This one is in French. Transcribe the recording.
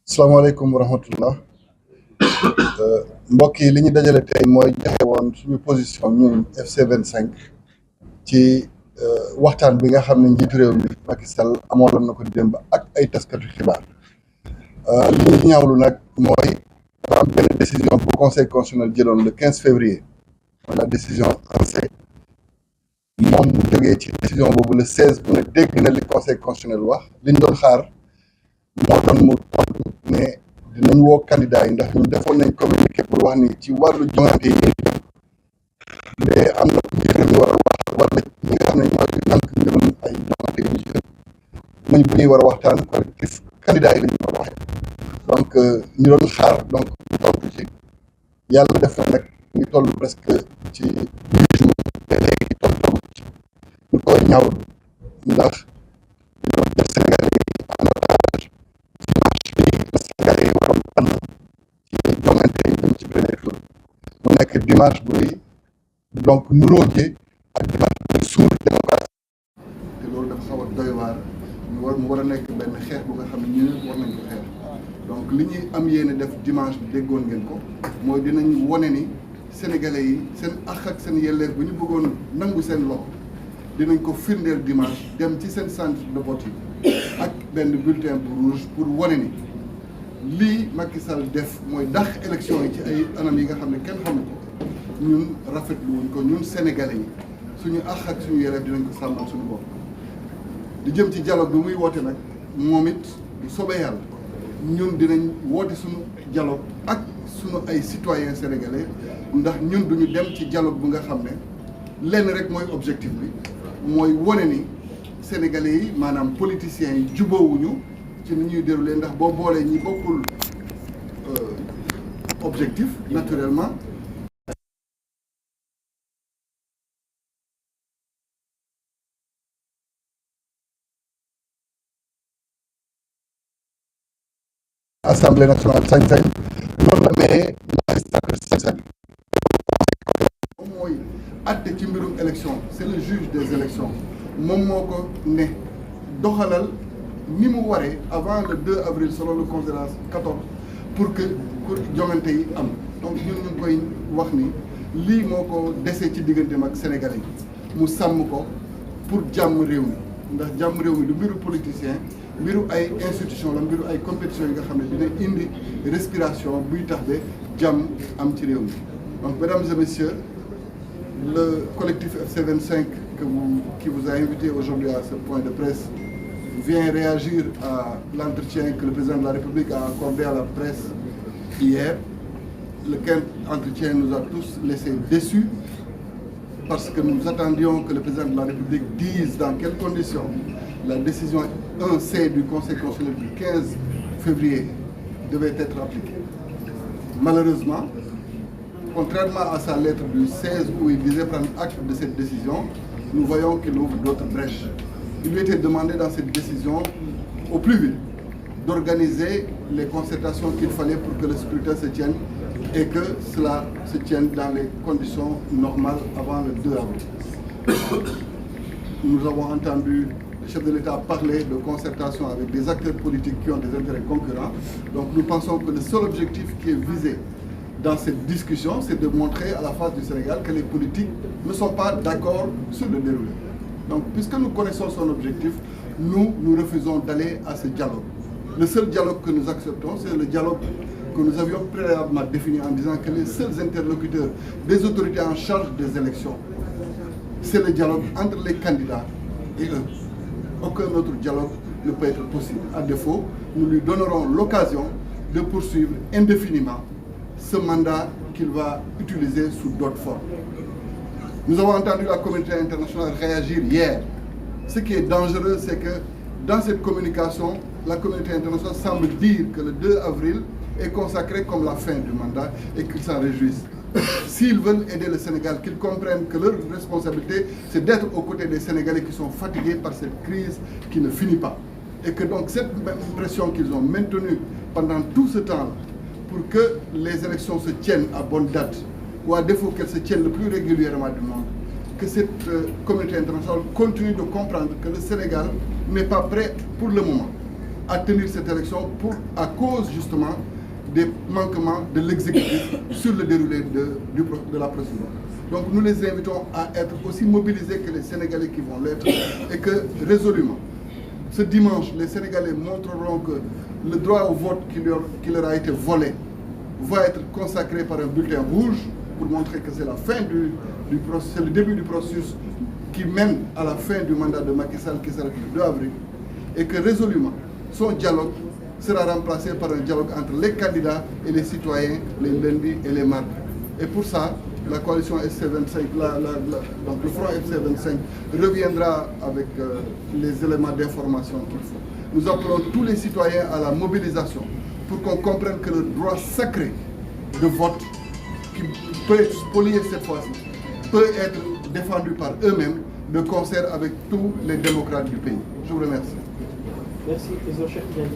salaamaaleykum wa rahmatullah mbokk yi li ñu dajale tey mooy joxe woon suñu position ñun FC25 ci waxtaan bi nga xam ne njiitu réew mi Macky Sall amoon na ko démb ak ay taskatu xibaar li ñu ñaawlu nag mooy dafa am benn décision bu conseil constitutionnel jëloon le 15 février la décision 1C moom mu jógee ci décision boobu le 16 bu ne dégg na li conseil constitutionnel wax li ñu doon xaar moo doon mu tontu ne dinañ woo candidat yi ndax ñun defoon nañ communiqué pour wax ni ci wàllu joŋante yi mais am na njiit mi war a wax wala ñi nga xam ne ñooy nank mbirum ay joŋante yi ñu ci nañ bu ñuy war a waxtaan collectif candidat yi la ñu war a waxee donc ñu doon xaar donc ñu tontu ci yàlla def na nag ñu toll presque ci 10 jours te léegi tontu ci ñu koy ñaaw ndax ñoo def Sénégal yi en otage dimanche bi la Sénégal yi waroon tànn ci joŋante yi jëm ci premier tour mu nekk dimanche buy donc nuróoje ak dimanche buy suur démocratie te loolu dafa xaw a doy waar mu war a nekk benn xeex bu nga xam ne ñu war nañ ko xeex donc li ñuy am yéene def dimanche bi déggoon ngeen ko mooy dinañ wone ni sénégalais yi seen àq ak seen yelleef bu ñu bëggoon nangu seen loxo dinañ ko firndeel dimanche dem ci seen centre de vote yi ak benn bulletin bu rouge pour wane ni lii Macky Sall def mooy dàq élection yi ci ay anam yi nga xam ne kenn xamu ko ñun rafetlu wuñ ko ñun sénégalais yi suñu àq ak suñu yelleef dinañ ko sàmmal suñu bopp. di jëm ci dialogue bi muy woote nag moom it du soobee yàlla ñun dinañ woote suñu dialogue ak suñu ay citoyens sénégalais ndax ñun duñu dem ci dialogue bu nga xam ne lenn rek mooy objectif bi mooy wane ni sénégalais yi maanaam politiciens yi jubóowuñu ci ni ñuy déroulé ndax boo boolee ñi bokkul objectif naturellement assemblée nationale sañ-sañ noonu la mais magistrature sañ-sañ moom mooy atte ci mbirum élection c'est le juge des élections moom moo ko ne doxalal ni mu waree avant le 2 avril selon le considérant 14 pour que joŋante yi am donc ñun ñu ngi koy wax ni lii moo ko desee ci digganteem ak sénégalais yi mu sàmm ko pour jàmm réew mi ndax jàmm réew mi du mbiru politicien mbiru ay institution la mbiru ay compétition yi nga xam ne dina indi respiration buy tax de jàmm am ci réew mi donc mesdames et messieurs le collectif FC25 qui vous a invité aujourd'hui à ce point de presse vient réagir à l'entretien que le président de la République a accordé à la presse hier, lequel entretien nous a tous laissés déçus parce que nous attendions que le président de la République dise dans quelles conditions la décision 1C du Conseil constitutionnel du 15 février devait être appliquée. Malheureusement, contrairement à sa lettre du 16 où il disait prendre acte de cette décision, nous voyons qu'il ouvre d'autres brèches. Il lui était demandé dans cette décision, au plus vite, d'organiser les concertations qu'il fallait pour que le scrutin se tienne et que cela se tienne dans les conditions normales avant le 2 avril. Nous avons entendu le chef de l'État parler de concertation avec des acteurs politiques qui ont des intérêts concurrents. Donc nous pensons que le seul objectif qui est visé dans cette discussion, c'est de montrer à la face du Sénégal que les politiques ne sont pas d'accord sur le déroulé. Donc, puisque nous connaissons son objectif, nous refusons d'aller à ce dialogue. Le seul dialogue que nous acceptons, c'est le dialogue que nous avions préalablement défini en disant que les seuls interlocuteurs des autorités en charge des élections, c'est le dialogue entre les candidats et eux. Aucun autre dialogue ne peut être possible. À défaut, nous lui donnerons l'occasion de poursuivre indéfiniment ce mandat qu'il va utiliser sous d'autres formes. Nous avons entendu la communauté internationale réagir hier. Ce qui est dangereux, c'est que dans cette communication, la communauté internationale semble dire que le 2 avril est consacré comme la fin du mandat et qu'ils s'en réjouissent. S'ils veulent aider le Sénégal, qu'ils comprennent que leur responsabilité, c'est d'être aux côtés des Sénégalais qui sont fatigués par cette crise qui ne finit pas. Et que donc cette pression qu'ils ont maintenue pendant tout ce temps pour que les élections se tiennent à bonne date, ou à défaut qu'elles se tiennent le plus régulièrement du monde, que cette communauté internationale continue de comprendre que le Sénégal n'est pas prêt pour le moment à tenir cette élection à cause justement des manquements de l'exécutif sur le déroulé de la procédure. Donc nous les invitons à être aussi mobilisés que les Sénégalais qui vont l'être et que résolument, ce dimanche, les Sénégalais montreront que le droit au vote qui leur a été volé va être consacré par un bulletin rouge pour montrer que c'est la fin c'est le début du processus qui mène à la fin du mandat de Macky Sall qui sera le 2 avril et que résolument son dialogue sera remplacé par un dialogue entre les candidats et les citoyens, les lundis et les mardis. Et pour ça, la coalition FC25, donc le front FC25 reviendra avec les éléments d'information qu'il faut. Nous appelons tous les citoyens à la mobilisation pour qu'on comprenne que le droit sacré de vote, qui peut être spolié cette fois-ci, peut être défendu par eux-mêmes de concert avec tous les démocrates du pays. Je vous remercie. Merci, Cheikh Diagne.